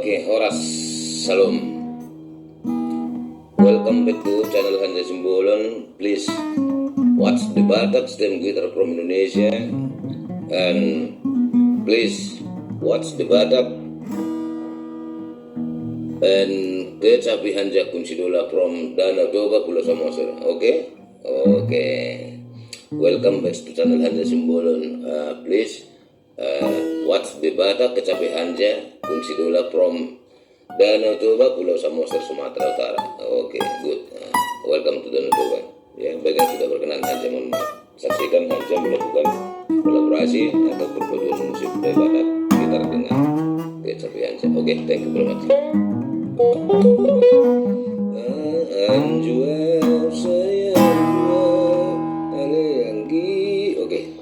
Oke, horas, salam. Welcome back to channel Hanjah Simbolon. Please watch the Batak stem guitar from Indonesia, and please watch the Batak and Kecapi Hanjah Kunsidola from Danau Toba Pulau Samosir. Okay, welcome back to channel Hanjah Simbolon. Please watch the Batak Kecapi Hanjah Kunsidola from Danau Toba Pulau Samosir Sumatera Utara. Oke, good. Welcome to Danau Toba. Ya, bagi yang sudah berkenan Hanjah, mohon maaf. Saksikan Hanjah melakukan kolaborasi atau perpaduan musik dari Batak gitar dengan Kecapi Hanjah. Oke, thank you very much. Anju saya ale anggi. Oke.